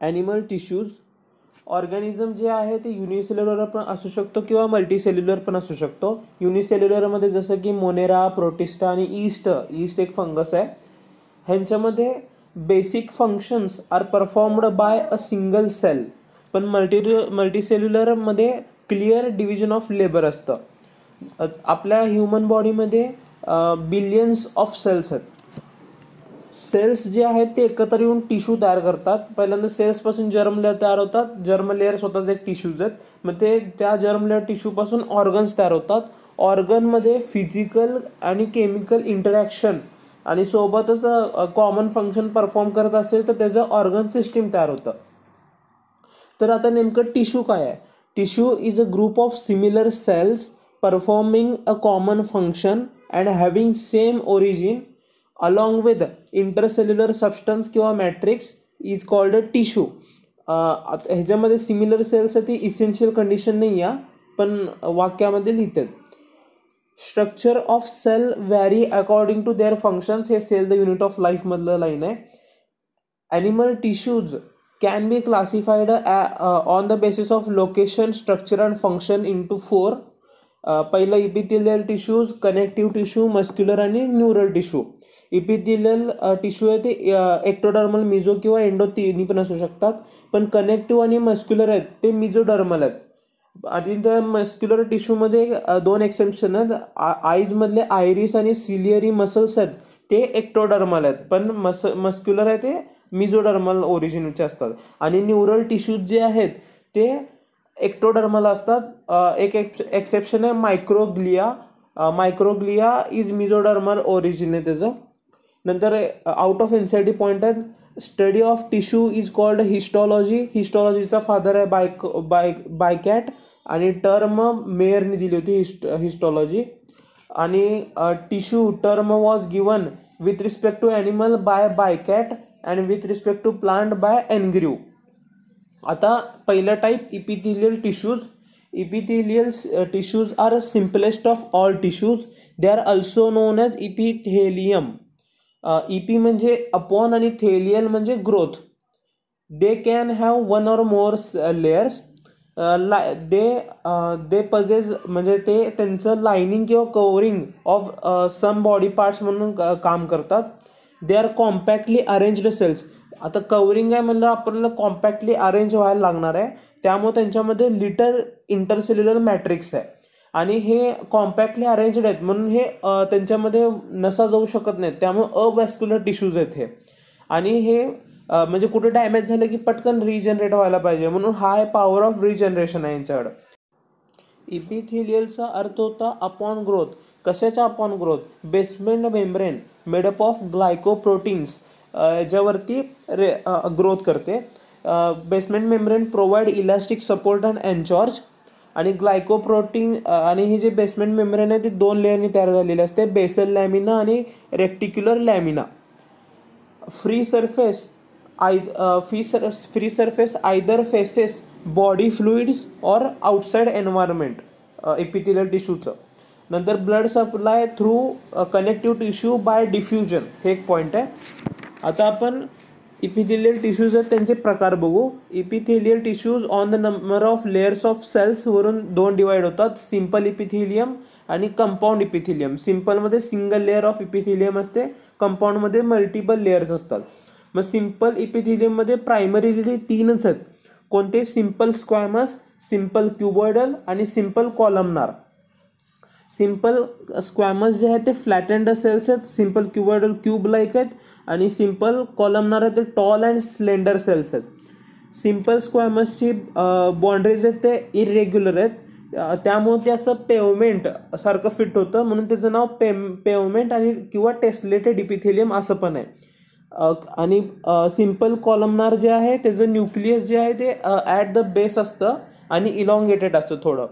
Animal tissues, organism जे आहे ते युनिसेल्युलर पण असू शकतो किंवा मल्टीसेल्युलर पण असू शकतो. युनिसेल्युलरमध्ये जसं की मोनेरा, प्रोटिस्टा आणि ईस्ट एक फंगस आहे. ह्यांच्यामध्ये basic functions are performed by a single cell. पण मल्टीसेल्युलरमध्ये क्लिअर डिव्हिजन ऑफ लेबर असतं. आपल्या ह्युमन बॉडीमध्ये बिलियन्स ऑफ सेल्स आहेत. सेल्स जे आहेत ते एकत्र येऊन टिश्यू तयार करतात. पहिल्यांदा सेल्सपासून जर्म लेअर तयार होतात. जर्म लेअर स्वतःच एक टिश्यूज आहेत. मग ते त्या जर्म लेअर टिश्यूपासून ऑर्गन्स तयार होतात. ऑर्गनमध्ये फिजिकल आणि केमिकल इंटरॅक्शन आणि सोबतच कॉमन फंक्शन परफॉर्म करत असेल तर त्याचं ऑर्गन सिस्टीम तयार होतं. तर आता नेमकं टिश्यू काय आहे? Tissue is a group of similar cells performing a common function and having same origin along with intercellular substance किंवा matrix is called a tissue. ह्याच्यामध्ये सिमिलर सेल्स आहे ती इसेन्शियल कंडिशन नाही आहे, पण वाक्यामध्ये लिहितात. Structure of cell vary according to their functions. हे cell the unit of life मधलं लाईन आहे. Animal tissues can be classified on the basis of location, structure and function into 4. पहिलं epithelial tissues, connective tissue, muscular आणि neural tissue. Epithelial tissue आहे ते ectodermal, Mizo किंवा endo तिन्ही पण असू शकतात. पण कनेक्टिव्ह आणि मस्क्युलर आहेत ते मिझोडर्मल आहेत. आणि त्या मस्क्युलर टिश्यूमध्ये 2 एक्सेप्शन आहेत. आईजमधले आयरिस आणि सिलियरी मसल्स आहेत ते एक्टोडर्मल आहेत, पण मस्क्युलर आहे ते मिझोडर्मल ओरिजिनचे असतात. आणि न्यूरल टिश्यूज जे आहेत ते एक्टोडर्मल असतात. एक एक्सेप्शन आहे microglia. Microglia is mesodermal origin आहे त्याचं. नंतर आउट ऑफ एनसीईआरटी पॉईंट आहेत. Study of tissue is called histology. हिस्टॉलॉजीचा फादर आहे बायकॅट आणि टर्म मेयरने दिली होती हिस्टॉलॉजी. आणि tissue term was given with respect to animal by Bichat and with respect to plant by एनग्रीव. आता पहिलं type epithelial tissues. Epithelial tissues are simplest of all tissues. They are also known as epithelium. EP म्हणजे upon आणि थेलियल म्हणजे growth. They can have 1 or more layers. They possess म्हणजे ते त्यांचं लायनिंग किंवा covering of some body parts म्हणून काम करतात. They are compactly arranged cells. आता कव्हरिंग आहे म्हणलं आपल्याला कॉम्पॅक्टली अरेंज व्हायला लागणार आहे, त्यामुळे त्यांच्यामध्ये लिटर इंटरसेल्युलर मॅट्रिक्स आहे आणि हे कॉम्पॅक्टली अरेंज्ड आहेत म्हणून हे त्यांच्यामध्ये नसा जाऊ शकत नाहीत, त्यामुळे अवॅस्क्युलर टिश्यूज आहेत हे. आणि हे म्हणजे कुठे डॅमेज झालं की पटकन रिजनरेट व्हायला पाहिजे म्हणून हाय पॉवर ऑफ रिजनरेशन आहे यांच्याकडं. इपिथेलियलचा अर्थ होता अपॉन ग्रोथ. कशाच्या upon growth? Basement membrane made up of glycoproteins ज्यावरती ग्रोथ करते. Basement membrane provide elastic support and anchorage. आणि ग्लायकोप्रोटीन आणि हे जे बेसमेंट मेम्ब्रेन आहे ते 2 लेअरनी तयार झालेले असते, बेसल लॅमिना आणि reticular lamina. Free surface either faces body fluids or outside environment epithelial टिश्यूचं. नंतर blood supply through connective tissue by diffusion. हे एक पॉईंट आहे. आता आपण इपिथेलियल टिश्यूज आहेत त्यांचे प्रकार बघू. Epithelial tissues on the number of layers of cells वरून 2 डिवाइड होतात, सिम्पल इपिथेलियम आणि कंपाऊंड इपिथेलियम. सिम्पलमध्ये सिंगल लेअर ऑफ इपिथेलियम असते, कंपाऊंडमध्ये मल्टिपल लेयर्स असतात. मग सिम्पल इपिथेलियममध्ये प्रायमरीली 3च आहेत. कोणते? सिम्पल स्क्वॅमस, सिम्पल क्युबॉइडल आणि सिम्पल कॉलमनार. सिम्पल स्क्वॅमस जे आहेत ते फ्लॅटेंड सेल्स आहेत, सिम्पल क्युबॉइडल क्यूब लाईक आहेत आणि सिम्पल कॉलमनार आहेत ते टॉल अँड स्लेंडर सेल्स आहेत. सिम्पल स्क्वॅमसची बाउंड्रीज आहेत ते इरेग्युलर आहेत, त्यामुळे ते असं पेवमेंट सारखं फिट होतं म्हणून त्याचं नाव पेवमेंट आणि किंवा टेस्लेटेड इपिथेलियम असं पण आहे. आणि सिम्पल कॉलमनार जे आहे त्याचं न्यूक्लियस जे आहे ते ॲट द बेस असतं आणि इलॉंगेटेड असतं थोडं.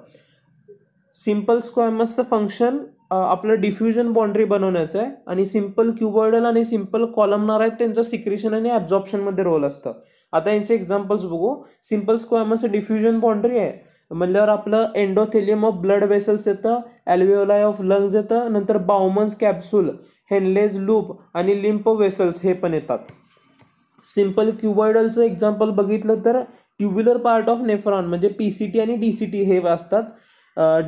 सिम्पल स्क्वॅमसचं फंक्शन आपलं डिफ्युजन बाउंड्री बनवण्याचं आहे आणि सिम्पल क्युबॉइडल आणि सिम्पल कॉलमनार आहेत त्यांचं सिक्रेशन आणि ॲब्झॉर्प्शनमध्ये रोल असतं. आता यांचे एक्झाम्पल्स बघू. सिम्पल स्क्वॅमसचं डिफ्युजन बाउंड्री आहे म्हणल्यावर आपलं एंडोथेलियम ऑफ ब्लड वेसल्स येतं, ॲल्व्हेओलाई ऑफ लंग्स येतं, नंतर बाउमन्स कॅप्सूल, हेनलेज लूप आणि लिम्फ वेसल्स हे पण येतात. सिम्पल क्युबॉइडलचं एक्झाम्पल बघितलं तर ट्युब्युलर पार्ट ऑफ नेफ्रॉन म्हणजे PCT आणि DCT हे असतात.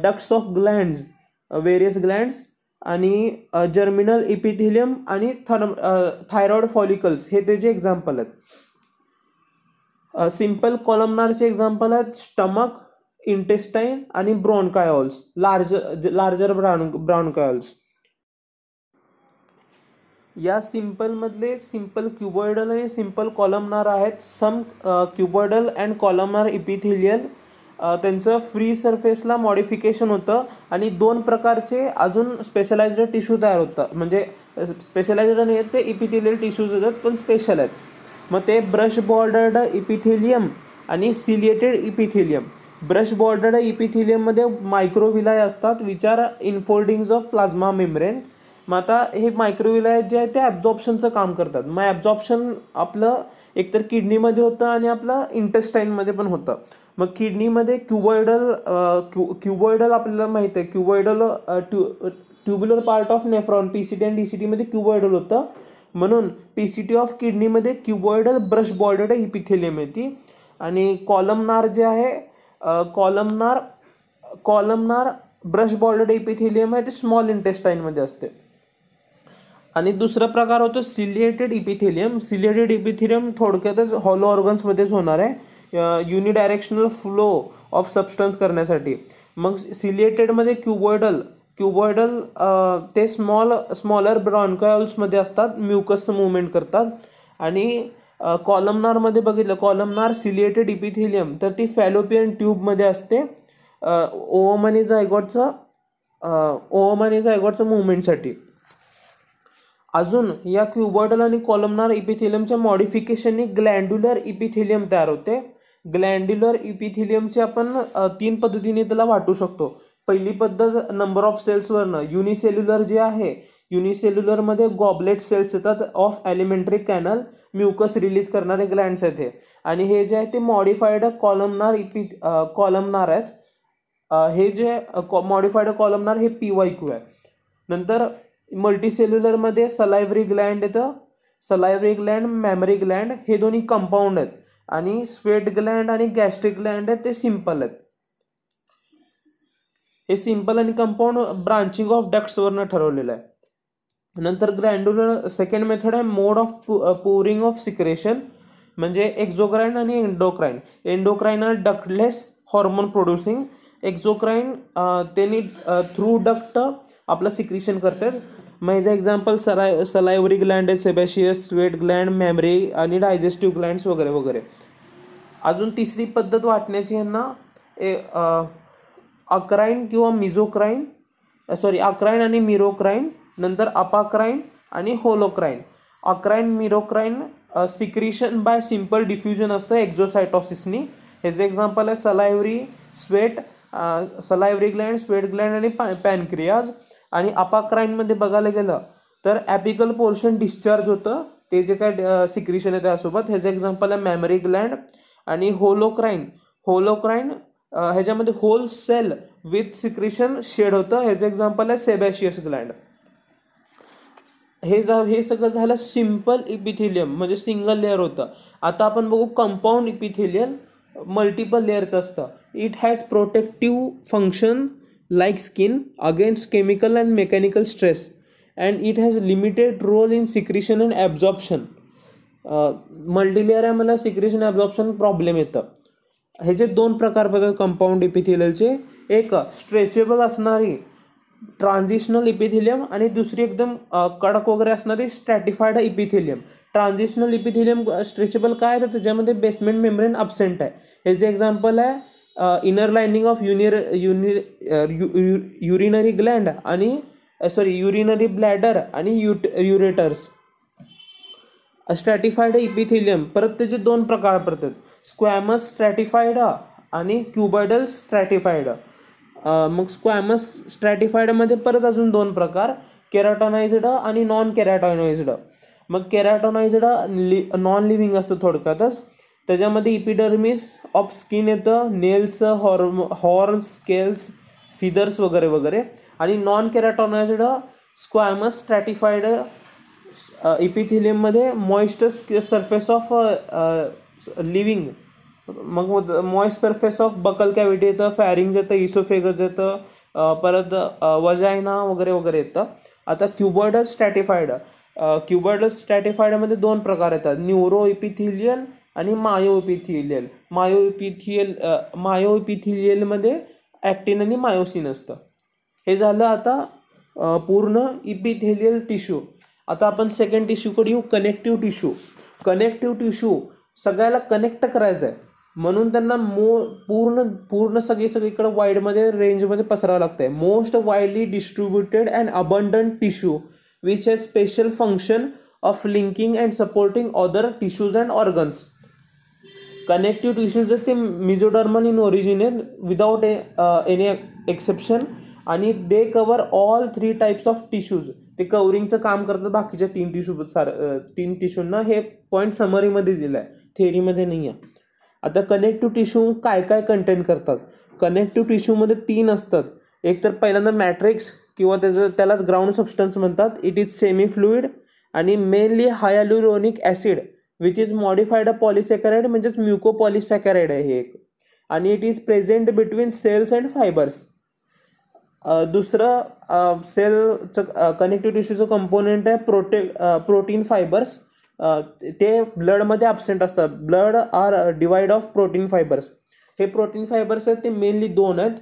Ducts of glands, various glands आणि जर्मिनल इपिथिलियम आणि थायरॉइड फॉलिकल्स हे त्याचे एक्झाम्पल आहेत. सिम्पल कॉलमनारचे एक्झाम्पल आहेत स्टमक, इंटेस्टाईन आणि ब्रॉन्कायॉल्स, लार्जर ब्रॉन्कायॉल्स. या सिम्पलमधले सिम्पल क्युबॉइडल आणि सिम्पल कॉलमनार आहेत. सम क्युबॉइडल अँड कॉलमनार इपिथिलियल त्यांचं फ्री सरफेसला मॉडिफिकेशन होतं आणि 2 प्रकारचे अजून स्पेशलाइज्ड टिश्यू तयार होतं. म्हणजे स्पेशलाइज्ड नाही आहेत ते, इपिथिलियल टिश्यूज आहेत पण स्पेशल आहेत. मग ते ब्रश बॉर्डर्ड इपिथिलियम आणि सिलिएटेड इपिथिलियम. ब्रश बॉर्डर्ड इपिथिलियममध्ये मायक्रोविलाय असतात which are infoldings of plasma membrane. मग आता हे मायक्रोविलाय जे आहे ते ॲब्झॉर्प्शनचं काम करतात. मग ॲब्झॉर्प्शन आपलं एकतर किडनीमध्ये होतं आणि आपलं इंटेस्टाईनमध्ये पण होतं. मग किडनीमध्ये क्युबॉइडल आपल्याला माहिती आहे, cuboidal tubular part of nephron PCT आणि DCT मध्ये क्युबॉइडल होतं. म्हणून PCT ऑफ किडनीमध्ये क्युबॉइडल ब्रश बॉर्डर्ड इपिथिलियम येते. आणि कॉलमनार जे आहे कॉलमनार ब्रश बॉर्डर्ड इपिथिलियम आहे ते स्मॉल इंटेस्टाईनमध्ये असते. आणि दुसरा प्रकार होतो सिलिएटेड इपिथिलियम. सिलिएटेड इपिथिलियम थोडक्यातच हॉलो ऑर्गन्समध्येच होणार आहे, युनिडायरेक्शनल फ्लो ऑफ सबस्टन्स करण्यासाठी. मग सिलिएटेडमध्ये क्युबॉइडल ते स्मॉलर ब्रॉन्कायॉल्समध्ये असतात, म्युकसचं मुवमेंट करतात. आणि कॉलमनारमध्ये बघितलं, कॉलमनार सिलिएटेड इपिथिलियम तर ती फॅलोपियन ट्यूबमध्ये असते ओव्हम आणि झायगॉटचं मुवमेंटसाठी. अजून या क्युबॉइडल आणि कॉलमनार इपिथिलियमच्या मॉडिफिकेशनने ग्लँड्युलर इपिथिलियम तयार होते. ग्लँड्युलर इपिथिलियमचे आपण 3 पद्धतीने त्याला वाटू शकतो. पहिली पद्धत नंबर ऑफ सेल्सवरनं. युनिसेल्युलर जे आहे, युनिसेल्युलरमध्ये गॉबलेट सेल्स येतात of elementary canal, mucus release करणारे ग्लँड्स आहेत हे. आणि हे जे आहे ते मॉडिफाईड कॉलमनार आहेत. हे जे मॉडिफाईड कॉलमनार हे PYQ आहे. नंतर मल्टीसेल्युलरमध्ये सलायव्हरी ग्लँड येतं, सलायव्हरी ग्लँड, मॅमरी ग्लँड हे दोन्ही कंपाऊंड आहेत. आणि स्वेट ग्लँड आणि गॅस्ट्रिक ग्लँड आहेत ते सिम्पल आहेत. हे सिम्पल आणि कंपाऊंड ब्रांचिंग ऑफ डक्ट्सवरनं ठरवलेलं आहे. नंतर ग्लँड्युलर सेकंड मेथड आहे mode of pouring of secretion, म्हणजे एक्झोक्राइन आणि endocrine. Endocrine ductless hormone producing, exocrine त्यांनी थ्रू डक्ट आपलं सिक्रेशन करतात. मग ह्याचं एक्झाम्पल सलायव्हरी ग्लँड आहे, सेबॅशियस, स्वेट ग्लँड, मेमरी आणि डायजेस्टिव्ह ग्लँड्स वगैरे वगैरे. अजून तिसरी पद्धत वाटण्याची यांना अक्राइन किंवा मिझोक्राइन, अक्राइन आणि मिरोक्राइन, नंतर अपाक्राइन आणि holocrine. Eccrine merocrine secretion by simple diffusion असतं एक्झोसायटोसिसनी. ह्याचं एक्झाम्पल आहे सलायव्हरी ग्लँड, स्वेट ग्लँड आणि पॅनक्रियाज. आणि अपाक्राइनमध्ये बघायला गेलं तर ॲपिकल पोर्शन डिस्चार्ज होतं, ते जे काय सिक्रिशन आहे त्यासोबत. ह्याचं एक्झाम्पल आहे मॅमरी ग्लँड. आणि होलोक्राइन ह्याच्यामध्ये whole cell with secretion shed होतं, ह्याचं एक्झाम्पल आहे सेबॅशियस ग्लँड. हे सगळं झालं सिम्पल इपिथिलियम म्हणजे सिंगल लेअर होतं. आता आपण बघू कंपाऊंड इपिथिलियल, मल्टिपल लेअरचं असतं. It has protective function like skin against chemical and mechanical stress, and it has limited role in secretion and absorption. Multilayer आहे मला सिक्रेशन ॲब्झॉर्प्शन प्रॉब्लेम येतं. ह्याचे 2 प्रकार पडतात कंपाऊंड इपिथिलियलचे. एक स्ट्रेचेबल असणारी ट्रान्झिशनल इपिथिलियम आणि दुसरी एकदम कडक वगैरे असणारी स्ट्रॅटिफाईड इपिथिलियम. ट्रान्झिशनल इपिथिलियम स्ट्रेचेबल काय तर त्याच्यामध्ये बेसमेंट मेम्ब्रेन अब्सेंट आहे. ह्याचे एक्झाम्पल आहे inner lining of urinary Gland आणि युरिनरी ब्लॅडर आणि युरेटर्स. स्ट्रॅटिफाईड इपिथिलियम परत त्याचे 2 प्रकार पडतात, स्क्वॅमस स्ट्रॅटिफाईड आणि क्युबॉइडल स्ट्रॅटिफाईड. मग स्क्वॅमस स्ट्रॅटिफाईडमध्ये परत अजून 2 प्रकार, केराटोनाइज्ड आणि नॉन केराटोनाइज्ड. मग केराटोनाइज्ड नॉन लिव्हिंग असतं थोडक्यातच. त्याच्यामध्ये इपिडर्मिस ऑफ स्किन येतं, नेल्स, हॉर्न्स, स्केल्स, फिदर्स वगैरे वगैरे. आणि नॉन केराटोनाइज्ड स्क्वॅमस स्ट्रॅटिफाईड इपिथिलियममध्ये मॉइस्ट सरफेस ऑफ लिव्हिंग, मग moist surface of buccal cavity येतं, फॅरिंग्स येतं, इसोफेगस येतं, परत वजायना वगैरे वगैरे येतं. आता क्युबॉइडल स्ट्रॅटिफाईडमध्ये दोन प्रकार येतात, न्यूरो इपिथिलियल आणि मायो इपिथिलियल. मायो इपिथिलियलमध्ये ॲक्टिन आणि मायोसिन असतं. हे झालं आता पूर्ण इपिथेलियल टिश्यू. आता आपण सेकंड टिश्यूकडे येऊ, कनेक्टिव्ह टिश्यू. सगळ्याला कनेक्ट करायचं आहे म्हणून त्यांना पूर्ण सगळीकडे वाईडमध्ये रेंजमध्ये पसरावं लागतंय. Most widely distributed and abundant tissue which has special function of linking and supporting other tissues and organs. Connective tissues ते mesodermal in origin without any exception, आणि they cover all 3 types of tissues. ते कवरिंगचं काम करतात बाकीच्या 3 टिश्यूंना. हे point समरीमध्ये दिलं आहे, थेअरीमध्ये नाही आहे. आता कनेक्टिव्ह टिश्यू काय काय कंटेन करतात. कनेक्टिव्ह टिश्यूमध्ये 3 असतात. एक तर पहिल्यांदा मॅट्रिक्स किंवा त्यालाच ग्राउंड सबस्टन्स म्हणतात. इट इज सेमी फ्लुइड आणि mainly hyaluronic acid which is modified a polysaccharide, म्हणजेच म्युकोपॉलिसॅकॅराइड आहे हे एक. आणि it is present between cells and fibres. दुसरं सेलचं कनेक्टिव्ह टिश्यूचं कंपोनेंट आहे प्रोटीन फायबर्स. ते ब्लडमध्ये ॲब्सेंट असतात. Blood are devoid of protein fibres. हे प्रोटीन फायबर्स आहेत ते मेनली 2 आहेत,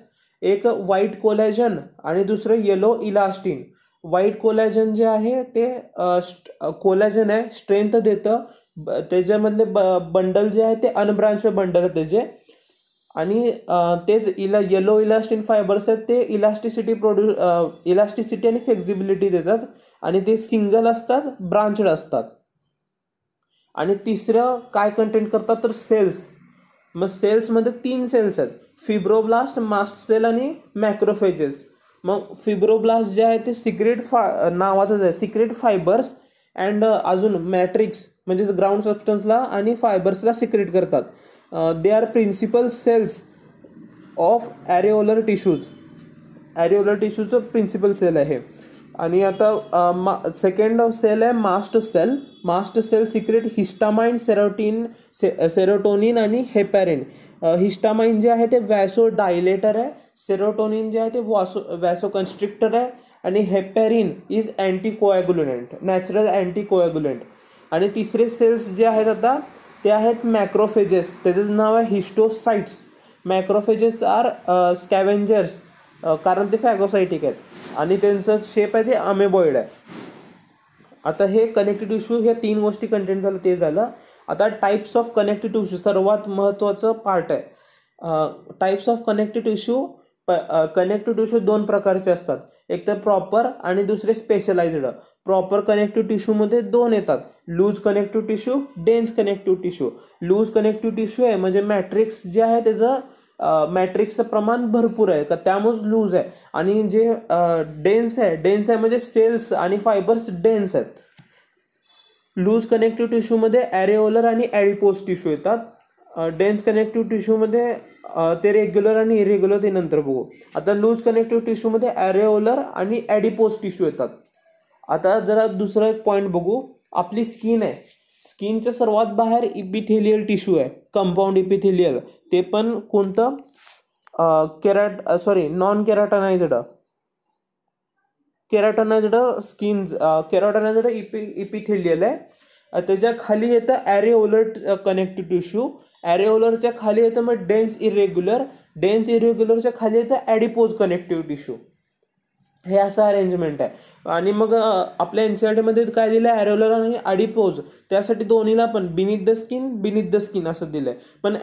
एक व्हाईट कोलॅजन आणि दुसरं येलो इलास्टिन. व्हाईट कोलॅजन जे आहे ते कोलॅजन आहे, स्ट्रेंथ देतं. त्याच्यामधले बंडल जे आहे ते अनब्रांच बंडल आहे त्याचे. आणि तेच येलो इलास्टिन फायबर्स आहेत ते इलास्टिसिटी आणि फ्लेक्झिबिलिटी देतात, आणि ते सिंगल असतात, ब्रांचड असतात. आणि तिसरं काय कंटेंट करतात तर सेल्स. मग सेल्समध्ये 3 सेल्स आहेत, फिब्रोब्लास्ट, मास्ट सेल आणि मॅक्रोफेजेस. मग फिब्रोब्लास्ट जे आहे ते नावातच आहे, सिक्रेट फायबर्स अँड अजून मॅट्रिक्स म्हणजेच ग्राउंड सबस्टन्सला आणि फायबर्सला सिक्रेट करतात. They are principal cells of areolar टिश्यूचं प्रिन्सिपल सेल आहे. आणि आता सेकंड सेल आहे mast cell secrete histamine, serotonin आणि हेपॅरिन. हिस्टामाइन जे आहे ते वॅसो डायलेटर आहे, सेरोटोनिन जे आहे ते वॅसो कन्स्ट्रिक्टर आहे, आणि हेपॅरिन इज अँटीकोॲग्युलंट, नॅचरल अँटीकोॲग्युलंट. आणि तिसरे सेल्स जे आहेत आता ते आहेत मॅक्रोफेजेस. त्याचं नाव आहे हिस्टोसाइट्स. मॅक्रोफेजेस आर स्कॅव्हेंजर्स, कारण ते फॅगोसायटिक आहेत, आणि त्यांचं शेप आहे ते अमेबॉइड आहे. आता हे कनेक्टिव्ह टिश्यू, हे 3 गोष्टी कंटेंट झालं ते झालं. आता टाईप्स ऑफ कनेक्टिव्ह टिश्यू सर्वात महत्त्वाचं पार्ट आहे. टाईप्स ऑफ कनेक्टिव्ह टिश्यू 2 प्रकारचे असतात, एक तर प्रॉपर आणि दुसरे स्पेशलाइज्ड. प्रॉपर कनेक्टिव्ह टिश्यूमध्ये 2 येतात, loose connective tissue, dense connective tissue. Loose connective tissue आहे म्हणजे मॅट्रिक्स जे आहे त्याचं मॅट्रिक्सचं प्रमाण भरपूर आहे का त्यामुळेच लूज आहे. आणि जे डेन्स आहे म्हणजे सेल्स आणि फायबर्स डेन्स आहेत. लूज कनेक्टिव्ह टिश्यूमध्ये ॲरेओलर आणि ॲडिपोज टिश्यू येतात. डेन्स कनेक्टिव्ह टिश्यूमध्ये ते रेग्युलर आणि इरेग्युलर ते नंतर बघू. आता लूज कनेक्टिव्ह टिश्यूमध्ये ॲरेओलर आणि ॲडिपोज टिश्यू येतात. आता जरा दुसरा एक पॉईंट बघू. आपली स्किन आहे, स्किनच्या सर्वात बाहेर इपिथेलियल टिश्यू आहे, कंपाऊंड इपिथेलियल. ते पण कोणतं नॉन केराटनाइज्ड स्किन, केराटनाइज्ड इपिथेलियल आहे. त्याच्या खाली येतं ॲरेओलर कनेक्टिव्ह टिश्यू. ॲरेओलरच्या खाली येतं मग डेन्स इरेग्युलरच्या खाली येतं ॲडिपोज कनेक्टिव्ह टिश्यू. हे असं अरेंजमेंट आहे. आणि मग आपल्या NCERTमध्ये काय दिलं आहे, ॲरेओलर आणि ॲडिपोज, त्यासाठी दोन्हीला पण बिनिथ द स्किन असं दिलं आहे. पण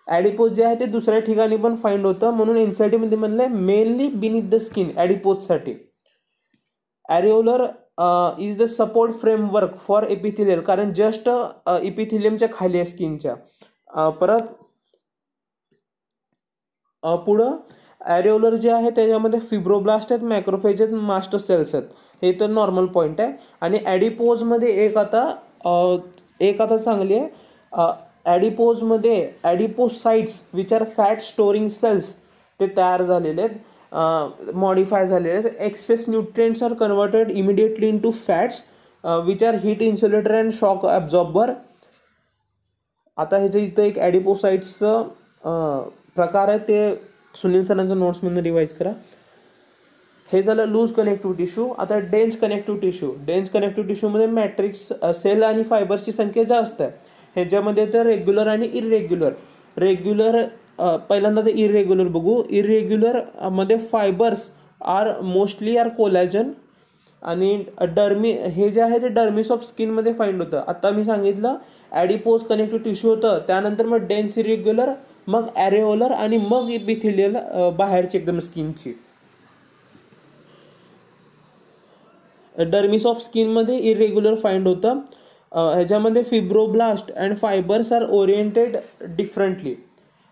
ॲडिपोज जे आहे ते दुसऱ्या ठिकाणी पण फाइंड होतं, म्हणून NCERTमध्ये म्हणलं आहे मेनली बिनिथ द स्किन ॲडिपोजसाठी. Areolar is the support framework for epithelial, कारण जस्ट इपिथेलियमच्या खाली आहे स्किनच्या. परत पुढं ॲरेओलर जे आहे त्याच्यामध्ये फिब्रोब्लास्ट आहेत, मॅक्रोफेज आहेत, मास्ट सेल्स आहेत. हे तर नॉर्मल पॉईंट आहे. आणि ॲडिपोजमध्ये एक आता चांगली आहे. ॲडिपोजमध्ये adipocytes which are fat storing cells ते तयार झालेले आहेत. मॉडिफाय झालेले आहेत. Excess nutrients are converted immediately into fats which are heat insulator and shock absorber. आता ह्याचं इथं एक ॲडिपोसाइट्सचं प्रकार आहे, ते सुनील सरांच्या नोट्समधून रिवाईज करा. हे झालं लूज कनेक्टिव्ह टिश्यू. आता dense connective tissue. Dense connective टिश्यूमध्ये मॅट्रिक्स सेल आणि फायबर्सची संख्या जास्त आहे. ह्याच्यामध्ये तर रेग्युलर आणि इरेग्युलर. पहिल्यांदा ते इरेग्युलर बघू. इरेग्युलर मध्ये फायबर्स मोस्टली कोलॅजन आणि हे जे आहे ते डर्मिस ऑफ स्किनमध्ये फाइंड होतं. आता मी सांगितलं ॲडिपोज कनेक्टिव्ह टिश्यू होतं, त्यानंतर मग डेन्स इरेग्युलर, मग ॲरेओलर आणि मग इपिथेलियल बाहेरची एकदम स्किनची. डर्मिस ऑफ स्किनमध्ये इरेग्युलर फाइंड होतं. ह्याच्यामध्ये fibroblast and fibres are oriented differently.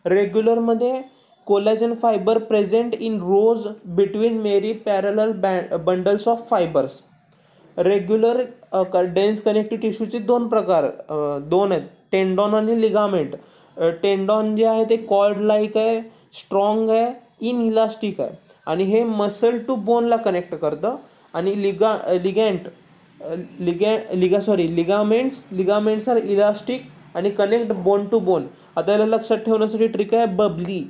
रेग्युलरमध्ये collagen fibre present in rows between many parallel bundles of fibres. Regular dense connective टिश्यूचे दोन आहेत, टेंडॉन आणि लिगामेंट. टेंडॉन जे आहे ते कॉर्ड लाईक आहे, स्ट्रॉंग आहे, इनइलास्टिक आहे आणि हे मसल टू बोनला कनेक्ट करतं. आणि लिगामेंट्स आर इलास्टिक आणि कनेक्ट बोन टू बोन. आता याला लक्षात ठेवण्यासाठी ट्रिक आहे bubbly,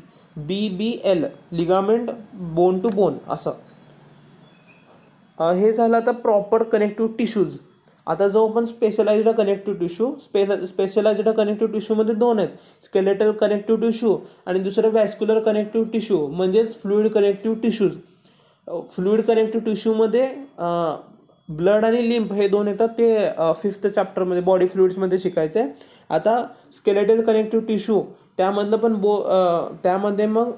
BBL, ligament bone to bone असं. हे झालं आता प्रॉपर कनेक्टिव्ह टिश्यूज. आता जो आपण स्पेशलाइज्ड कनेक्टिव्ह टिश्यूमध्ये दोन आहेत, स्केलेटल कनेक्टिव्ह टिश्यू आणि दुसरं व्हॅस्क्युलर कनेक्टिव्ह टिश्यू म्हणजेच fluid connective tissues. Fluid connective टिश्यूमध्ये ब्लड आणि लिम्फ हे दोन येतात, ते 5th चॅप्टरमध्ये बॉडी फ्लुइड्समध्ये शिकायचं आहे. आता स्केलेटल कनेक्टिव्ह टिश्यू त्यामधलं पण त्यामध्ये मग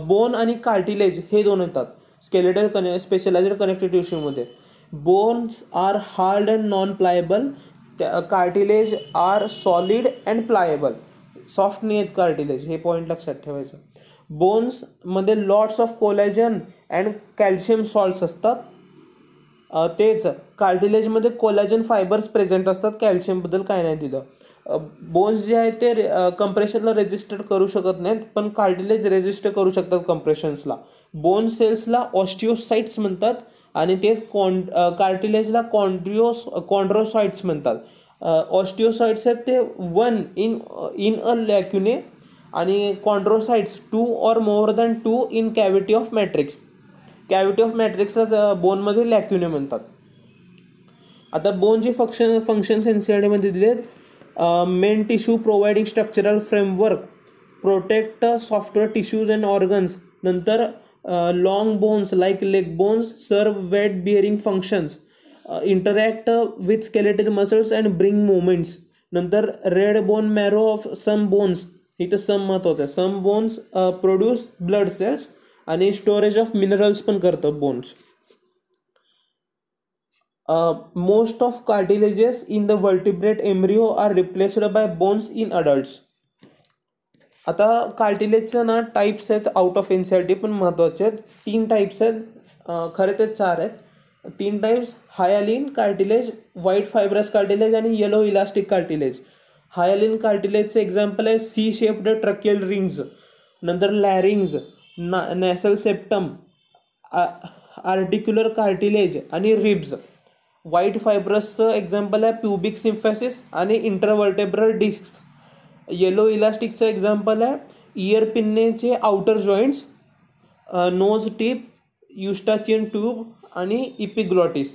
बोन आणि कार्टिलेज हे दोन येतात स्पेशलाइज्ड कनेक्टिव्ह टिश्यूमध्ये. Bones are hard and non pliable, cartilage are solid and pliable. Soft नाही आहेत कार्टिलेज, हे पॉईंट लक्षात ठेवायचं. बोन्समध्ये lots of collagen and calcium salts असतात. तेच कार्टिलेजमध्ये कोलॅजन फायबर्स प्रेझेंट असतात, कॅल्शियमबद्दल काय नाही दिलं. बोन्स जे आहेत ते कंप्रेशनला रेजिस्टर करू शकत नाहीत, पण कार्टिलेज रेजिस्टर करू शकतात कंप्रेशन्सला. बोन सेल्सला ऑस्टिओसाइट्स म्हणतात आणि तेच कार्टिलेजला कॉन्ड्रोसाइट्स म्हणतात. ऑस्टिओसाइट्स आहेत ते 1 इन अ लॅक्युने आणि chondrocytes 2 or more than 2 in cavity of matrix. Cavity of मॅट्रिक्सला बोनमध्ये लॅक्युने म्हणतात. आता बोनचे फंक्शन्स एनसीईआरटीमध्ये दिलेत. Main tissue providing structural framework, protect software tissues and organs. नंतर long bones like leg bones सर्व weight bearing functions, interact with skeletal muscles and bring movements. नंतर red bone marrow of some bones, इथं some महत्त्वाचं आहे. Some bones produce blood cells आणि storage of minerals पण करतं bones. Most of cartilages in the vertebrate embryo are replaced by bones in adults. आता कार्टिलेजचं ना टाईप्स आहेत आउट ऑफ एनसीईआरटी, पण महत्त्वाचे आहेत. 3 टाईप्स आहेत, खरे ते 4 आहेत. 3 types: hyaline cartilage, white fibrous cartilage आणि येलो इलास्टिक कार्टिलेज. हायालिन कार्टिलेजचं एक्झाम्पल आहे सी शेप्ड ट्रकियल रिंग्ज, नंतर larynx, nasal septum, articular cartilage आणि रिब्स. व्हाईट फायब्रसचं एक्झाम्पल आहे प्युबिक सिम्फॅसिस आणि इंटरव्हर्टेब्रल डिस्क्स. येलो इलास्टिकचं एक्झाम्पल आहे इयर पिन्नेचे outer joints, nose tip, Eustachian tube आणि इपिग्लॉटिस.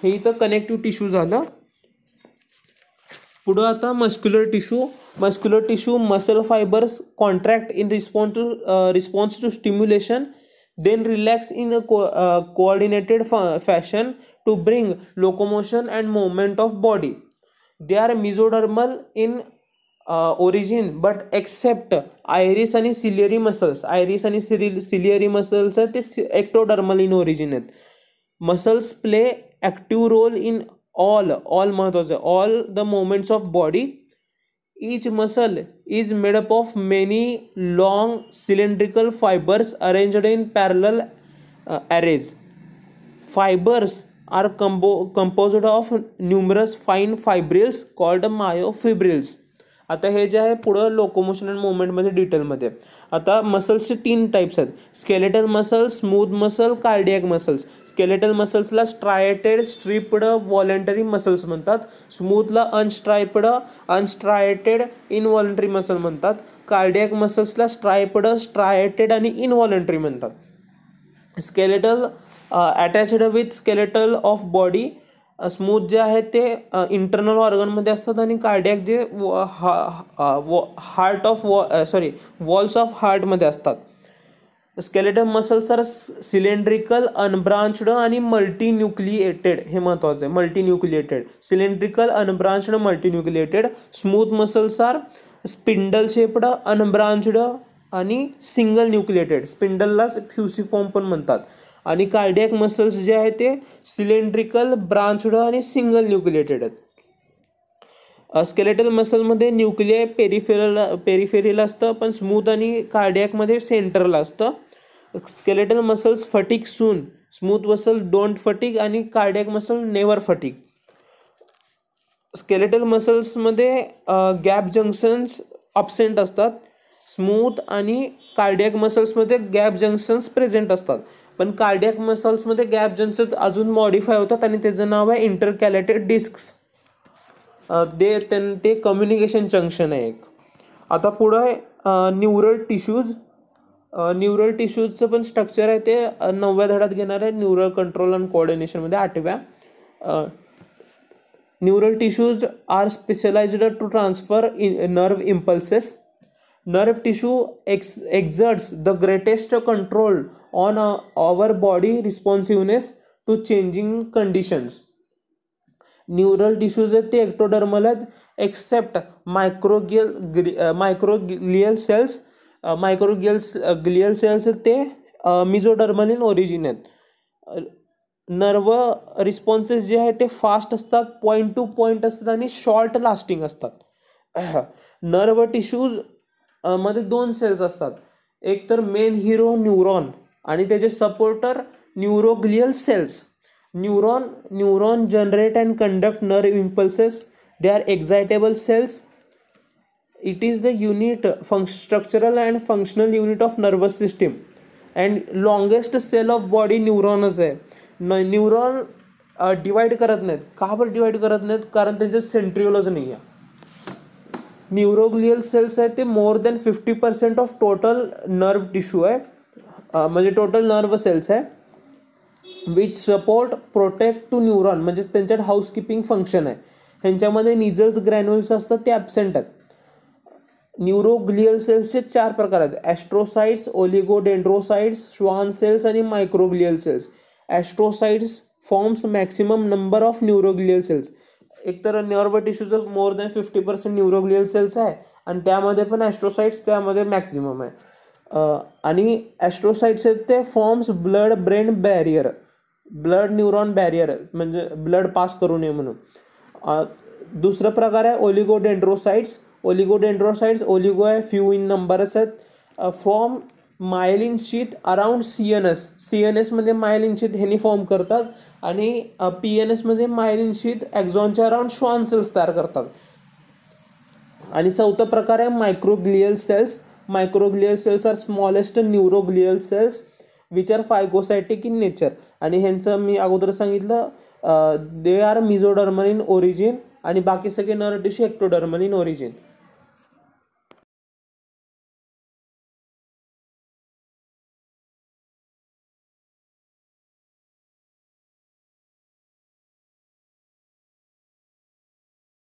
हे इथं कनेक्टिव्ह टिश्यू झालं. पुढं आता muscular tissue muscle fibres contract in response to stimulation, then relax in a coordinated fashion to bring locomotion and movement of body. They are mesodermal in origin but except iris आणि ciliary muscles. iris आणि ciliary muscles आहेत ते ectodermal in origin आहेत. Muscles play active role in all महत्वाचं आहे, all the movements of body. Each muscle is made up of many long cylindrical fibers arranged in parallel arrays. Fibers are composed of numerous fine fibrils called myofibrils. आता हे जे आहे पुढं locomotion and मुवमेंटमध्ये डिटेलमध्ये. आता मसल्सचे 3 टाईप्स आहेत, skeletal muscle, smooth muscle, cardiac muscles. Skeletal मसल्सला स्ट्रायटेड, स्ट्रिप्ड, व्हॉलेंटरी मसल्स म्हणतात. स्मूथला अनस्ट्रायटेड, इनव्हॉलेंटरी मसल म्हणतात. कार्डियक मसल्सला स्ट्रायप्ड, स्ट्रायटेड आणि इनव्हॉलेंटरी म्हणतात. Skeletal attached with skeletal of body. Smooth जे आहेत ते इंटरनल ऑर्गनमध्ये असतात आणि कार्डियक जे वॉल्स ऑफ हार्टमध्ये असतात. Skeletal muscles are cylindrical, unbranched आणि मल्टीन्यूक्लिएटेड. हे महत्त्वाचं आहे, multinucleated. Cylindrical, unbranched, multinucleated. Smooth muscles are spindle shaped, unbranched आणि सिंगल न्यूक्लिएटेड. स्पिंडलला फ्युसिफॉर्म पण म्हणतात. आणि कार्डियक मसल्स जे आहे ते सिलेंड्रिकल, ब्रांच्ड आणि सिंगल न्यूक्लिएटेड आहेत. स्केलेटल मसलमध्ये न्यूक्लिय पेरिफेरल असतं, पण स्मूथ आणि कार्डियकमध्ये सेंटरला असतं. Skeletal muscles fatigue soon, smooth muscle don't fatigue आणि cardiac muscle never fatigue. Skeletal मसल्समध्ये गॅप जंक्शन्स अब्सेंट असतात. स्मूथ आणि कार्डियक मसल्समध्ये गॅप जंक्शन्स प्रेझेंट असतात. पण कार्डियक मसल्समध्ये गॅप जंक्शन्स अजून मॉडिफाय होतात आणि त्याचं नाव आहे इंटरकॅलेटेड डिस्क्स. ते कम्युनिकेशन जंक्शन आहे एक. आता पुढं आहे न्यूरल टिश्यूज. न्यूरल टिश्यूजचं पण स्ट्रक्चर आहे ते 9व्या धड्यात घेणार आहे, न्यूरल कंट्रोल अँड कोऑर्डिनेशनमध्ये 8व्या. Neural tissues are specialized to transfer nerve impulses. Nerve tissue exerts the greatest control on our body responsiveness to changing conditions. Neural tissues आहेत ते ectodermal आहेत except microglial cells. Microglial cells आहेत ते mesodermal in origin आहेत. Nerve responses जे आहेत ते fast असतात, पॉईंट टू पॉईंट असतात आणि शॉर्ट लास्टिंग असतात. नर्व टिश्यूज मध्ये 2 सेल्स असतात, एक तर मेन हिरो न्यूरॉन आणि त्याचे supporter neuroglial cells. Neuron generate and conduct nerve impulses. They are excitable cells. It is the unit structural and functional unit of nervous system and longest cell of body न्यूरॉनच आहे. Neuron divide करत नाहीत. का बरं divide करत नाहीत? कारण त्यांचं सेंट्रिओलच नाही आहे. न्यूरोग्लियल सेल्स आहेत ते more than 50% of total nerve tissue आहे, म्हणजे टोटल नर्व सेल्स आहे. Which support protect to neuron, म्हणजे त्यांच्यात हाऊसकीपिंग फंक्शन आहे. ह्यांच्यामध्ये निझल्स ग्रॅन्युल्स असतात ते ॲब्सेंट आहेत. न्यूरोग्लियल सेल्सचे 4 प्रकार आहेत, ॲस्ट्रोसाइट्स, ओलिगोडेंड्रोसाइट्स, श्वान सेल्स आणि microglial cells. Astrocytes forms maximum number of neuroglial cells. एकतर नर्व टिश्यूचं मोर दॅन 50% न्यूरोग्लियल सेल्स आहे आणि त्यामध्ये पण ॲस्ट्रोसाइट्स त्यामध्ये मॅक्सिमम आहे. आणि ॲस्ट्रोसाइट्स आहेत ते forms blood brain barrier, blood neuron barrier, म्हणजे ब्लड पास करू नये म्हणून. दुसरा प्रकार आहे ओलिगोडेंड्रोसाइट्स. ओलिगो आहे, फ्यू इन नंबरच आहेत. Form myelin sheath around CNS मध्ये मायलिन शीथ ह्यांनी फॉर्म करतात आणि PNS मध्ये मायलिन शीथ एक्झॉनच्या अराउंड श्वान सेल्स तयार करतात. आणि चौथा प्रकार आहे microglial cells. Microglial cells are smallest neuroglial cells which are phagocytic in nature. आणि ह्यांचं मी अगोदर सांगितलं दे आर मिझोडर्मल इन ओरिजिन आणि बाकी सगळे nerve tissue ectodermal in origin.